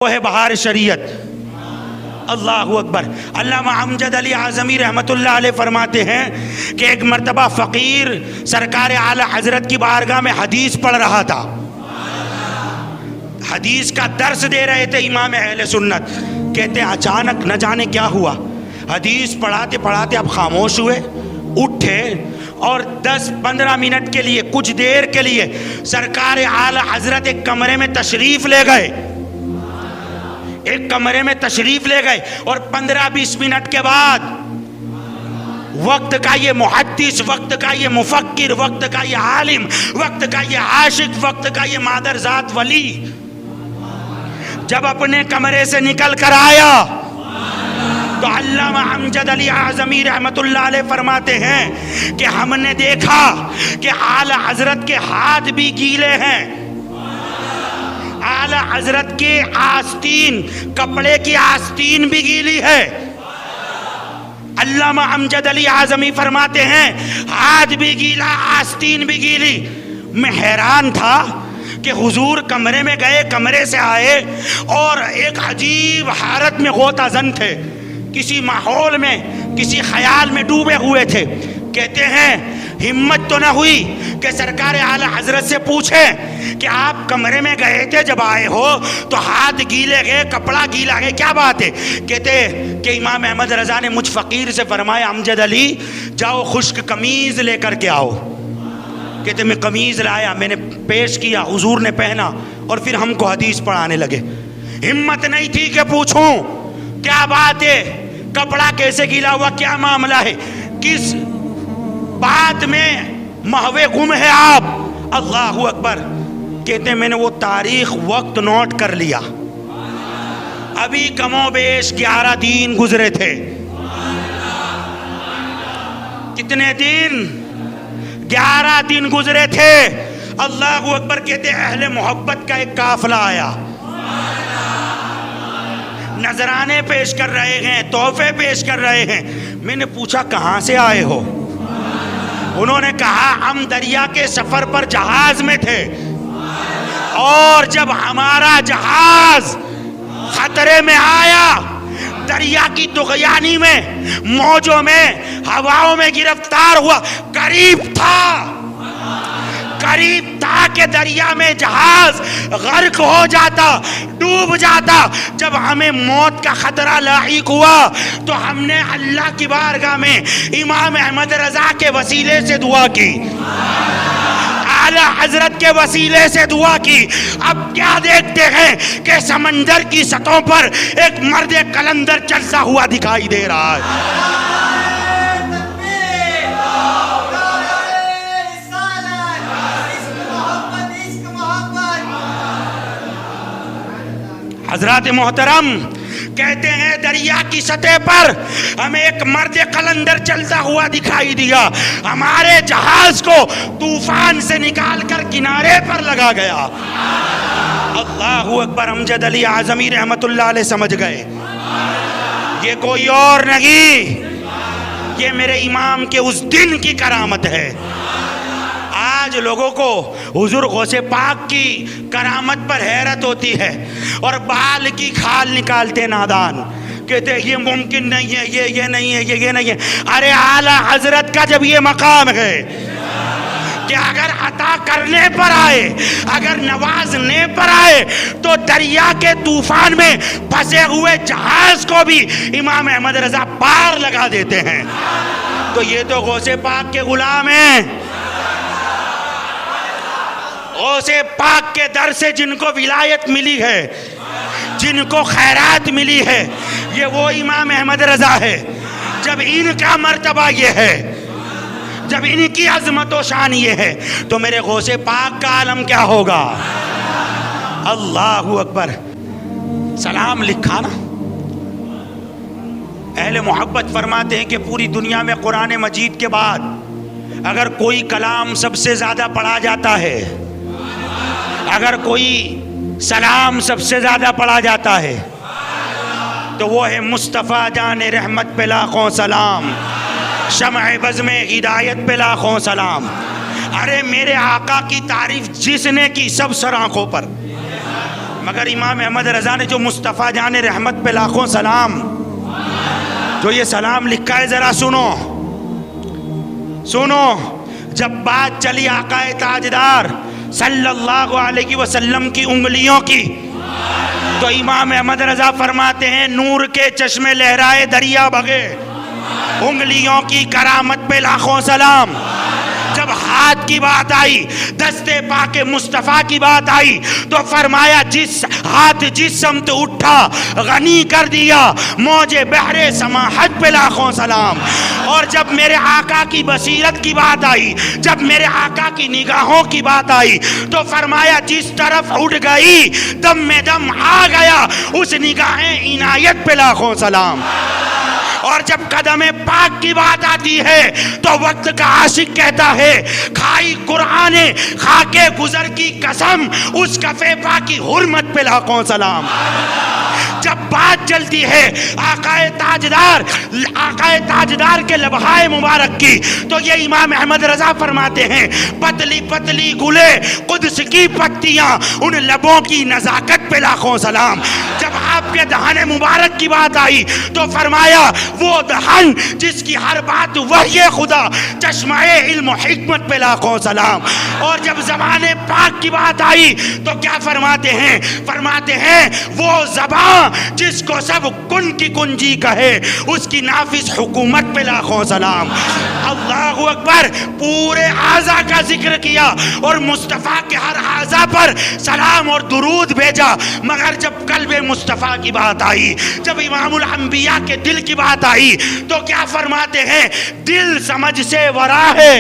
وہ ہے بہار شریعت۔ اللہ اکبر۔ علامہ امجد علی اعظمی رحمۃ اللہ علیہ فرماتے ہیں کہ ایک مرتبہ فقیر سرکار اعلی حضرت کی بارگاہ میں حدیث پڑھ رہا تھا، حدیث کا درس دے رہے تھے امام اہل سنت۔ کہتے ہیں اچانک نہ جانے کیا ہوا، حدیث پڑھاتے پڑھاتے اب خاموش ہوئے، اٹھے اور 10-15 منٹ کے لیے، کچھ دیر کے لیے سرکار اعلی حضرت ایک کمرے میں تشریف لے گئے، ایک کمرے میں تشریف لے گئے اور 15-20 منٹ کے بعد وقت کا یہ محدث، وقت کا یہ مفکر، وقت کا یہ عالم، وقت کا یہ عاشق، وقت کا یہ مادر ذات ولی جب اپنے کمرے سے نکل کر آیا تو علامہ امجد علی اعظمی رحمت اللہ علیہ فرماتے ہیں کہ ہم نے دیکھا کہ اعلی حضرت کے ہاتھ بھی گیلے ہیں، اعلی حضرت کے آستین، کپڑے کی آستین بھی گیلی ہے۔ علامہ امجد علی اعظمی فرماتے ہیں ہاتھ بھی گیلا، آستین بھی گیلی۔ میں حیران تھا کہ حضور کمرے میں گئے، کمرے سے آئے اور ایک عجیب حالت میں غوطہ زن تھے، کسی ماحول میں، کسی خیال میں ڈوبے ہوئے تھے۔ کہتے ہیں ہمت تو نہ ہوئی کہ سرکار اعلی حضرت سے پوچھیں کہ آپ کمرے میں گئے تھے، جب آئے ہو تو ہاتھ گیلے گئے، کپڑا گیلا گئے، کیا بات ہے؟ کہتے کہ امام احمد رضا نے مجھ فقیر سے فرمایا امجد علی جاؤ خشک قمیض لے کر کے آؤ۔ کہتے میں قمیض لایا، میں نے پیش کیا، حضور نے پہنا اور پھر ہم کو حدیث پڑھانے لگے۔ ہمت نہیں تھی کہ پوچھوں کیا بات ہے، کپڑا کیسے گیلا ہوا، کیا معاملہ ہے، کس بات میں محو گم ہے آپ؟ اللہ اکبر۔ کہتے ہیں میں نے وہ تاریخ وقت نوٹ کر لیا، ابھی کم و بیش 11 دن گزرے تھے۔ کتنے دن؟ 11 دن گزرے تھے۔ اللہ اکبر۔ کہتے ہیں اہل محبت کا ایک قافلہ آیا، نذرانے پیش کر رہے ہیں، تحفے پیش کر رہے ہیں۔ میں نے پوچھا کہاں سے آئے ہو؟ انہوں نے کہا ہم دریا کے سفر پر جہاز میں تھے اور جب ہمارا جہاز خطرے میں آیا، دریا کی طغیانی میں، موجوں میں، ہواؤں میں گرفتار ہوا، قریب تھا کہ دریا میں جہاز غرق ہو جاتا، ڈوب جاتا۔ جب ہمیں موت کا خطرہ لاحق ہوا تو ہم نے اللہ کی بارگاہ میں امام احمد رضا کے وسیلے سے دعا کی، اعلی حضرت کے وسیلے سے دعا کی۔ اب کیا دیکھتے ہیں کہ سمندر کی سطحوں پر ایک مرد قلندر چلتا ہوا دکھائی دے رہا ہے۔ حضرات محترم، کہتے ہیں دریا کی سطح پر ہمیں ایک مرد قلندر چلتا ہوا دکھائی دیا، ہمارے جہاز کو طوفان سے نکال کر کنارے پر لگا گیا۔ اللہ اکبر۔ امجد علی اعظمی رحمت اللہ علیہ سمجھ گئے یہ کوئی اور نہیں، یہ میرے امام کے اس دن کی کرامت ہے۔ آج لوگوں کو حضور غوث پاک کی کرامت پر حیرت ہوتی ہے اور بال کی کھال نکالتے نادان، کہتے ہیں یہ ممکن نہیں ہے، یہ نہیں ہے، یہ نہیں ہے۔ ارے اعلی حضرت کا جب یہ مقام ہے کہ اگر عطا کرنے پر آئے، اگر نوازنے پر آئے تو دریا کے طوفان میں پھنسے ہوئے جہاز کو بھی امام احمد رضا پار لگا دیتے ہیں۔ تو یہ تو غوث پاک کے غلام ہیں، غوث پاک کے در سے جن کو ولایت ملی ہے، جن کو خیرات ملی ہے، یہ وہ امام احمد رضا ہے۔ جب ان کا مرتبہ یہ ہے، جب ان کی عظمت و شان یہ ہے تو میرے غوث پاک کا عالم کیا ہوگا؟ اللہ اکبر۔ سلام لکھا نا، اہل محبت فرماتے ہیں کہ پوری دنیا میں قرآن مجید کے بعد اگر کوئی کلام سب سے زیادہ پڑھا جاتا ہے، اگر کوئی سلام سب سے زیادہ پڑھا جاتا ہے تو وہ ہے مصطفیٰ جان رحمت پہ لاکھوں سلام، شمع بزم ہدایت پہ لاکھوں سلام۔ ارے میرے آقا کی تعریف جس نے کی سب سر آنکھوں پر، مگر امام احمد رضا نے جو مصطفیٰ جان رحمت پہ لاکھوں سلام جو یہ سلام لکھا ہے، ذرا سنو سنو. جب بات چلی آقا تاجدار صلی اللہ علیہ وسلم کی انگلیوں کی، تو امام احمد رضا فرماتے ہیں نور کے چشمے لہرائے دریا بگے، انگلیوں کی کرامت پہ لاکھوں سلام. جب ہاتھ کی بات آئی، دستے پاک مصطفیٰ کی بات آئی، تو فرمایا جس ہاتھ جس سمت اٹھا غنی کر دیا، موج بحر سماحت پہ لاکھوں سلام. اور جب میرے آقا کی بصیرت کی بات آئی، جب میرے آقا کی نگاہوں کی بات آئی، تو فرمایا جس طرف اٹھ گئی دم میں دم آ گیا، اس نگاہیں عنایت پہ لاکھوں سلام. اور جب قدم پاک کی بات آتی ہے تو وقت کا عاشق کہتا ہے کھائی قرآن خاک گزر کی قسم، اس کفے پاک کی حرمت پہ لاکھوں سلام. جب بات چلتی ہے آقا تاجدار کے لبہائے مبارک کی، تو یہ امام احمد رضا فرماتے ہیں پتلی پتلی گلے قدس کی پتیاں، ان لبوں کی نزاکت پہ لاکھوں سلام. جب آپ کے دہن مبارک کی بات آئی تو فرمایا وہ دہن جس کی ہر بات وحی خدا، چشمہ علم و حکمت پہ لاکھوں سلام. اور جب زبان پاک کی بات آئی تو کیا فرماتے ہیں؟ فرماتے ہیں وہ زبان جس کو سب کن کی کنجی کہے، اس کی نافذ حکومت پہ لاکھوں سلام. اللہ اکبر. پورے اعضاء کا ذکر کیا اور مصطفیٰ کے ہر اعضاء پر سلام اور درود بھیجا، مگر جب قلب مصطفیٰ کی بات آئی، جب امام الانبیاء کے دل کی بات آئی، تو کیا فرماتے ہیں؟ دل سمجھ سے ورا ہے،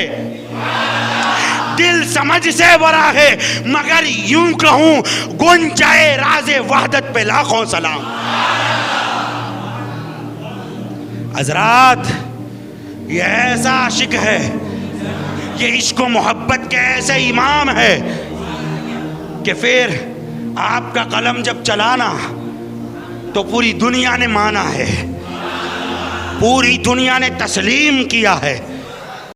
دل سمجھ سے ورا ہے، مگر یوں کہوں گنجائے راز وحدت پہ لاکھوں سلام. حضرات یہ ایسا عاشق ہے، یہ عشق و محبت کے ایسے امام ہے کہ پھر آپ کا قلم جب چلانا تو پوری دنیا نے مانا ہے، پوری دنیا نے تسلیم کیا ہے.